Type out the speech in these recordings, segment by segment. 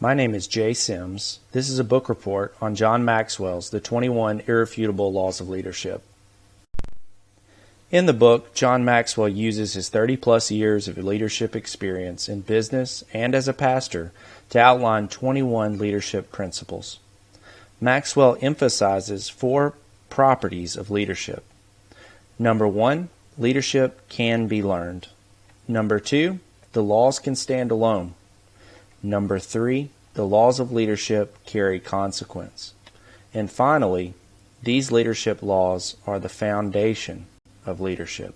My name is Jay Sims. This is a book report on John Maxwell's The 21 Irrefutable Laws of Leadership. In the book, John Maxwell uses his 30-plus years of leadership experience in business and as a pastor to outline 21 leadership principles. Maxwell emphasizes 4 properties of leadership. Number 1, leadership can be learned. Number 2, the laws can stand alone. Number 3, the laws of leadership carry consequence. And finally, these leadership laws are the foundation of leadership.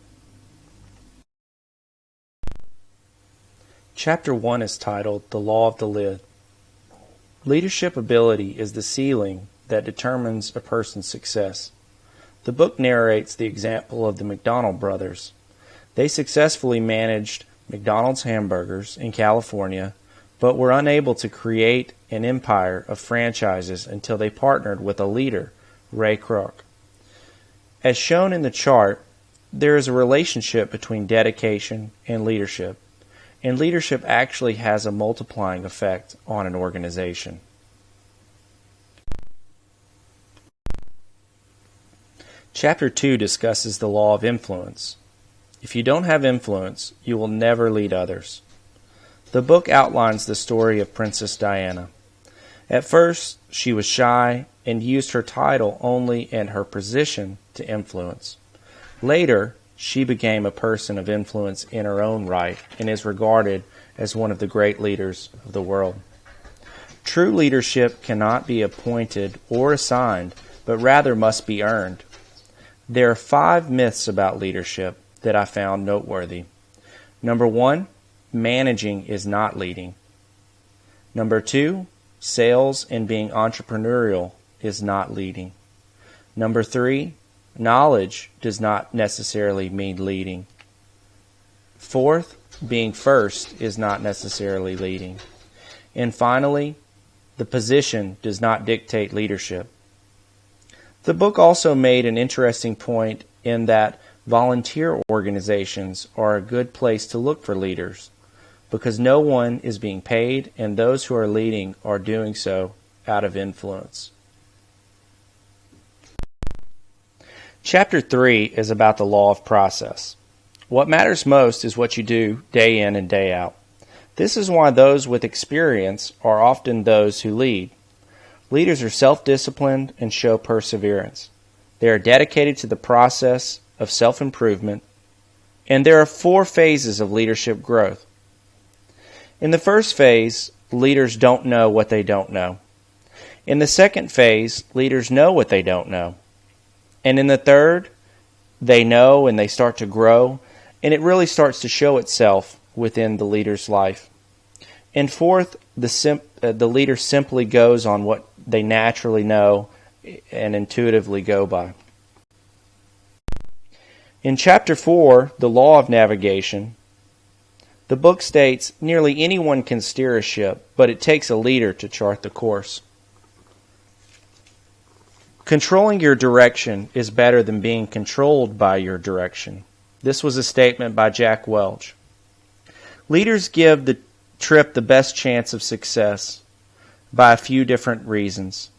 Chapter 1 is titled The Law of the Lid. Leadership ability is the ceiling that determines a person's success. The book narrates the example of the McDonald brothers. They successfully managed McDonald's hamburgers in California, but were unable to create an empire of franchises until they partnered with a leader, Ray Kroc. As shown in the chart, there is a relationship between dedication and leadership actually has a multiplying effect on an organization. Chapter 2 discusses the law of influence. If you don't have influence, you will never lead others. The book outlines the story of Princess Diana. At first, she was shy and used her title only and her position to influence. Later, she became a person of influence in her own right and is regarded as one of the great leaders of the world. True leadership cannot be appointed or assigned, but rather must be earned. There are 5 myths about leadership that I found noteworthy. Number 1, managing is not leading. Number 2, sales and being entrepreneurial is not leading. Number 3, knowledge does not necessarily mean leading. 4th, being first is not necessarily leading. And finally, the position does not dictate leadership. The book also made an interesting point in that volunteer organizations are a good place to look for leaders, because no one is being paid and those who are leading are doing so out of influence. Chapter 3 is about the law of process. What matters most is what you do day in and day out. This is why those with experience are often those who lead. Leaders are self-disciplined and show perseverance. They are dedicated to the process of self-improvement, and there are 4 phases of leadership growth. In the first phase, leaders don't know what they don't know. In the second phase, leaders know what they don't know. And in the third, they know and they start to grow, and it really starts to show itself within the leader's life. And fourth, the leader simply goes on what they naturally know and intuitively go by. In Chapter 4, The Law of Navigation, the book states, nearly anyone can steer a ship, but it takes a leader to chart the course. Controlling your direction is better than being controlled by your direction. This was a statement by Jack Welch. Leaders give the trip the best chance of success by a few different reasons.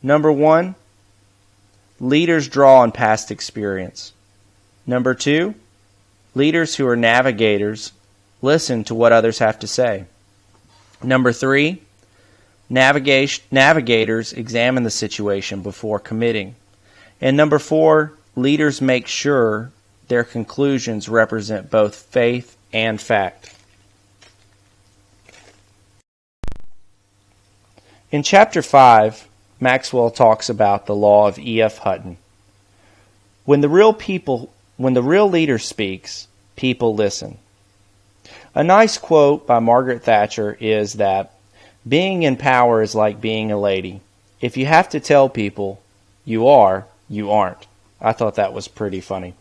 Number 1, leaders draw on past experience. Number 2, leaders who are navigators listen to what others have to say. Number 3, navigators examine the situation before committing. And number 4, leaders make sure their conclusions represent both faith and fact. In Chapter 5, Maxwell talks about the law of E.F. Hutton. When the real leader speaks, people listen. A nice quote by Margaret Thatcher is that being in power is like being a lady. If you have to tell people you are, you aren't. I thought that was pretty funny.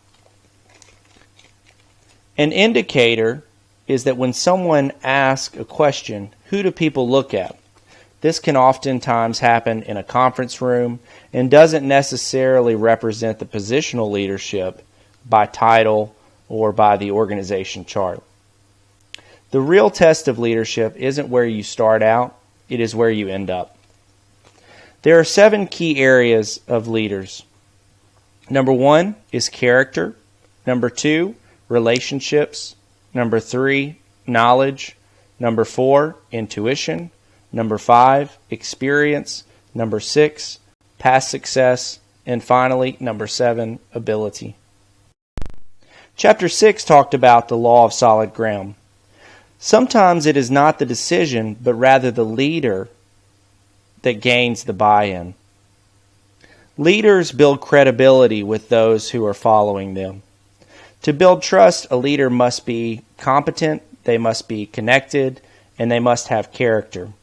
An indicator is that when someone asks a question, who do people look at? This can oftentimes happen in a conference room and doesn't necessarily represent the positional leadership by title or by the organization chart. The real test of leadership isn't where you start out, it is where you end up. There are 7 key areas of leaders. Number 1 is character. Number 2, relationships. Number 3, knowledge. Number 4, intuition. Number 5, experience. Number 6, past success. And finally, number 7, ability. Chapter 6 talked about the law of solid ground. Sometimes it is not the decision, but rather the leader that gains the buy-in. Leaders build credibility with those who are following them. To build trust, a leader must be competent, they must be connected, and they must have character.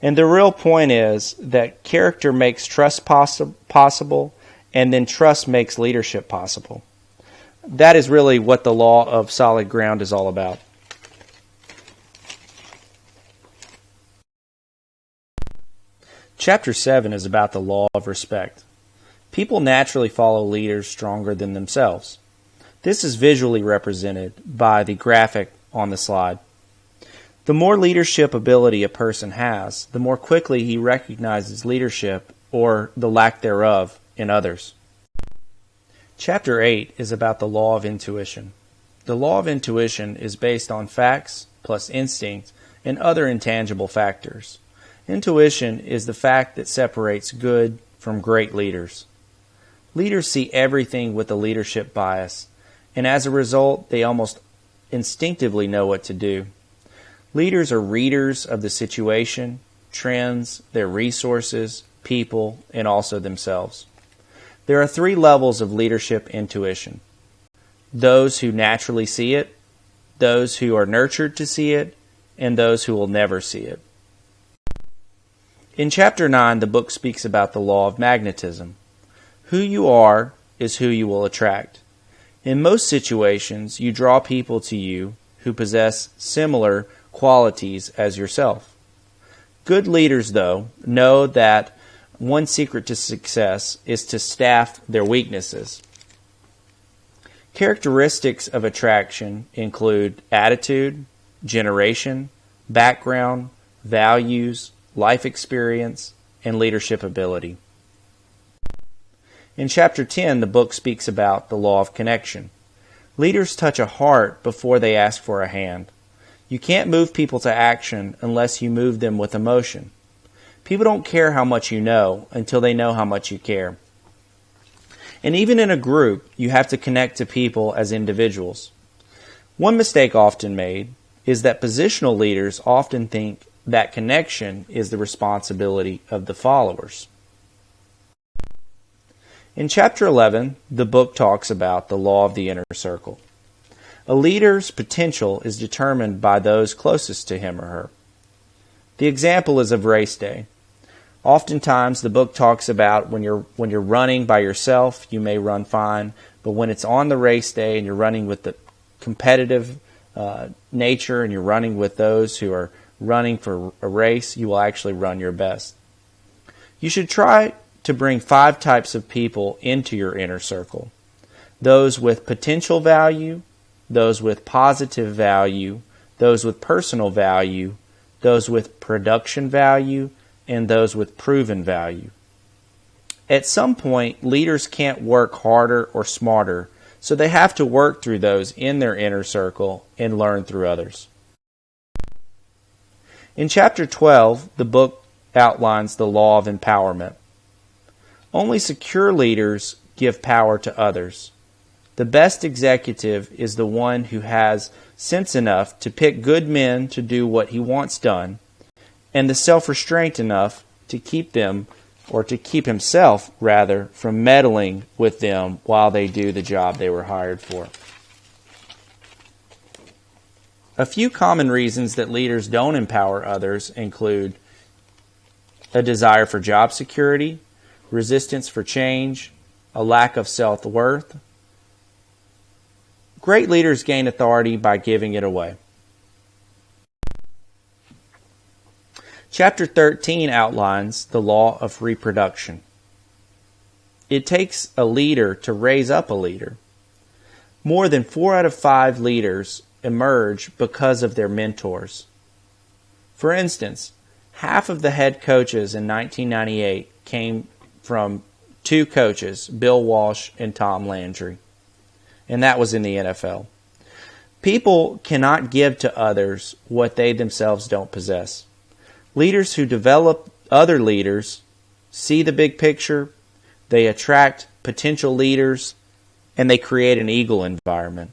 And the real point is that character makes trust possible, and then trust makes leadership possible. That is really what the law of solid ground is all about. Chapter 7 is about the law of respect. People naturally follow leaders stronger than themselves. This is visually represented by the graphic on the slide. The more leadership ability a person has, the more quickly he recognizes leadership or the lack thereof in others. Chapter 8 is about the law of intuition. The law of intuition is based on facts plus instinct and other intangible factors. Intuition is the fact that separates good from great leaders. Leaders see everything with a leadership bias, and as a result, they almost instinctively know what to do. Leaders are readers of the situation, trends, their resources, people, and also themselves. There are 3 levels of leadership intuition. Those who naturally see it, those who are nurtured to see it, and those who will never see it. In Chapter 9, the book speaks about the law of magnetism. Who you are is who you will attract. In most situations, you draw people to you who possess similar qualities as yourself. Good leaders, though, know that one secret to success is to staff their weaknesses. Characteristics of attraction include attitude, generation, background, values, life experience, and leadership ability. In Chapter 10, the book speaks about the law of connection. Leaders touch a heart before they ask for a hand. You can't move people to action unless you move them with emotion. People don't care how much you know until they know how much you care. And even in a group, you have to connect to people as individuals. One mistake often made is that positional leaders often think that connection is the responsibility of the followers. In Chapter 11, the book talks about the law of the inner circle. A leader's potential is determined by those closest to him or her. The example is of race day. Oftentimes, the book talks about when you're running by yourself, you may run fine, but when it's on the race day and you're running with the competitive nature and you're running with those who are running for a race, you will actually run your best. You should try to bring 5 types of people into your inner circle. Those with potential value, those with positive value, those with personal value, those with production value, and those with proven value. At some point, leaders can't work harder or smarter, so they have to work through those in their inner circle and learn through others. In Chapter 12, the book outlines the law of empowerment. Only secure leaders give power to others. The best executive is the one who has sense enough to pick good men to do what he wants done, and the self-restraint enough to keep them, or to keep himself, rather, from meddling with them while they do the job they were hired for. A few common reasons that leaders don't empower others include a desire for job security, resistance for change, a lack of self-worth. Great leaders gain authority by giving it away. Chapter 13 outlines the law of reproduction. It takes a leader to raise up a leader. More than 4 out of 5 leaders emerge because of their mentors. For instance, Half of the head coaches in 1998 came from two coaches, Bill Walsh and Tom Landry. And that was in the NFL. People cannot give to others what they themselves don't possess. Leaders who develop other leaders see the big picture, they attract potential leaders, and they create an eagle environment.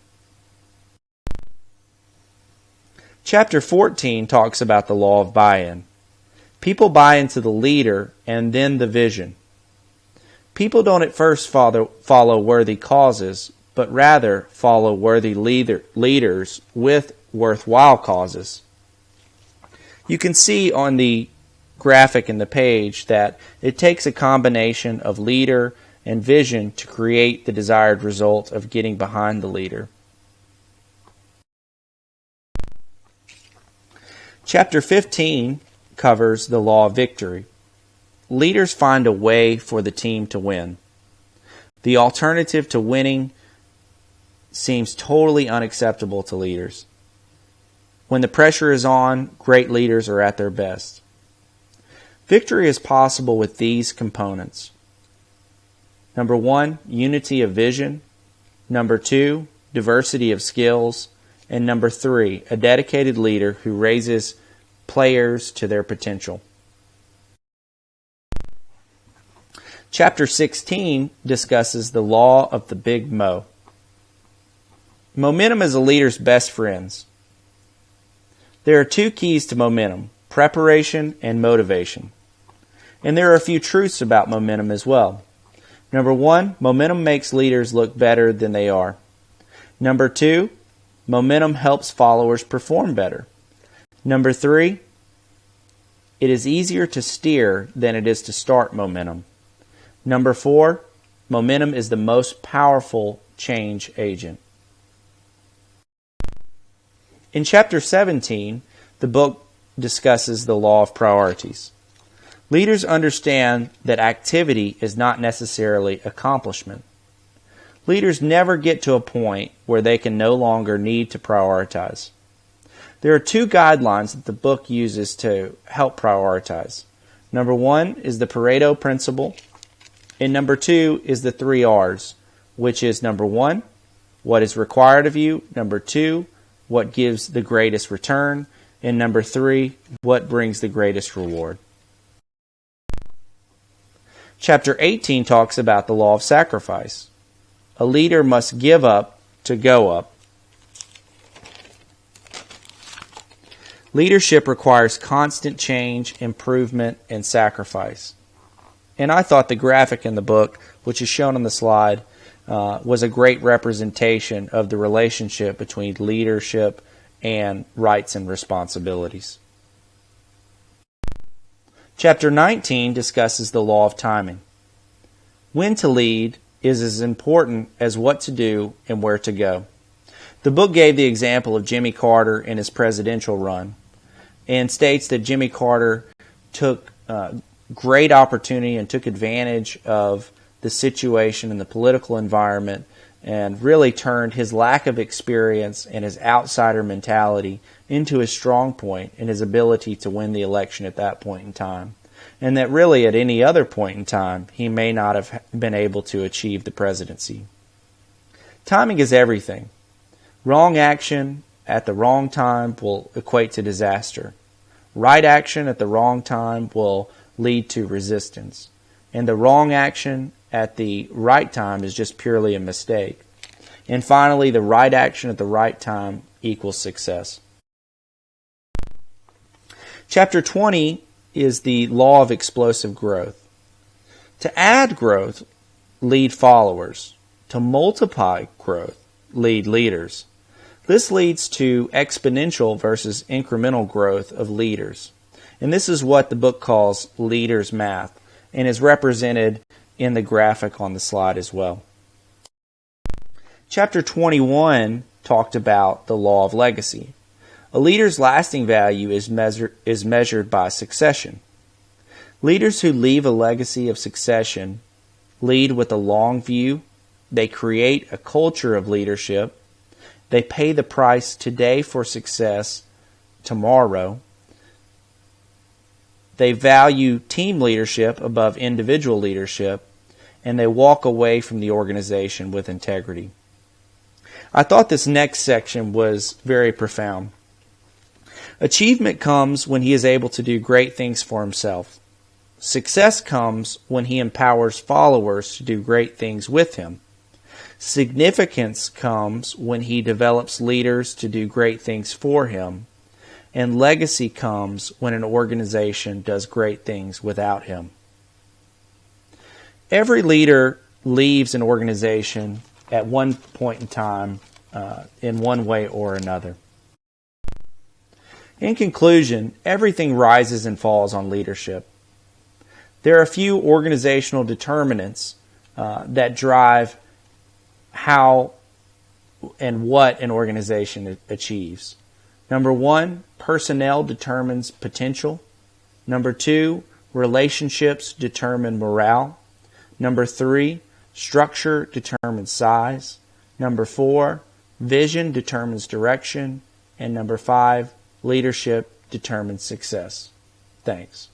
Chapter 14 talks about the law of buy-in. People buy into the leader and then the vision. People don't at first follow worthy causes, but rather follow worthy leaders with worthwhile causes. You can see on the graphic in the page that it takes a combination of leader and vision to create the desired result of getting behind the leader. Chapter 15 covers the law of victory. Leaders find a way for the team to win. The alternative to winning seems totally unacceptable to leaders. When the pressure is on, great leaders are at their best. Victory is possible with these components. Number 1, unity of vision. Number 2, diversity of skills. And number 3, a dedicated leader who raises players to their potential. Chapter 16 discusses the law of the big Mo. Momentum is a leader's best friends. There are two keys to momentum, preparation and motivation. And there are a few truths about momentum as well. Number 1, momentum makes leaders look better than they are. Number 2, momentum helps followers perform better. Number 3, it is easier to steer than it is to start momentum. Number 4, momentum is the most powerful change agent. In chapter 17, the book discusses the law of priorities. Leaders understand that activity is not necessarily accomplishment. Leaders never get to a point where they can no longer need to prioritize. There are two guidelines that the book uses to help prioritize. Number 1 is the Pareto principle, and number 2 is the 3 R's, which is number 1, what is required of you, number 2, what gives the greatest return, and number 3, what brings the greatest reward. Chapter 18 talks about the law of sacrifice. A leader must give up to go up. Leadership requires constant change, improvement, and sacrifice. And I thought the graphic in the book, which is shown on the slide, was a great representation of the relationship between leadership and rights and responsibilities. Chapter 19 discusses the law of timing. When to lead is as important as what to do and where to go. The book gave the example of Jimmy Carter in his presidential run and states that Jimmy Carter took great opportunity and took advantage of the situation and the political environment and really turned his lack of experience and his outsider mentality into his strong point and his ability to win the election at that point in time. And that really at any other point in time, he may not have been able to achieve the presidency. Timing is everything. Wrong action at the wrong time will equate to disaster. Right action at the wrong time will lead to resistance. And the wrong action at the right time is just purely a mistake. And finally, the right action at the right time equals success. Chapter 20 is the law of explosive growth. To add growth, lead followers. To multiply growth, lead leaders. This leads to exponential versus incremental growth of leaders. And this is what the book calls leaders' math and is represented in the graphic on the slide as well. Chapter 21 talked about the law of legacy. A leader's lasting value is measured by succession. Leaders who leave a legacy of succession lead with a long view. They create a culture of leadership. They pay the price today for success tomorrow. They value team leadership above individual leadership, and they walk away from the organization with integrity. I thought this next section was very profound. Achievement comes when he is able to do great things for himself. Success comes when he empowers followers to do great things with him. Significance comes when he develops leaders to do great things for him. And legacy comes when an organization does great things without him. Every leader leaves an organization at one point in time in one way or another. In conclusion, everything rises and falls on leadership. There are a few organizational determinants that drive how and what an organization achieves. Number one, personnel determines potential. Number two, relationships determine morale. Number three, structure determines size. Number four, vision determines direction. And number five, leadership determines success. Thanks.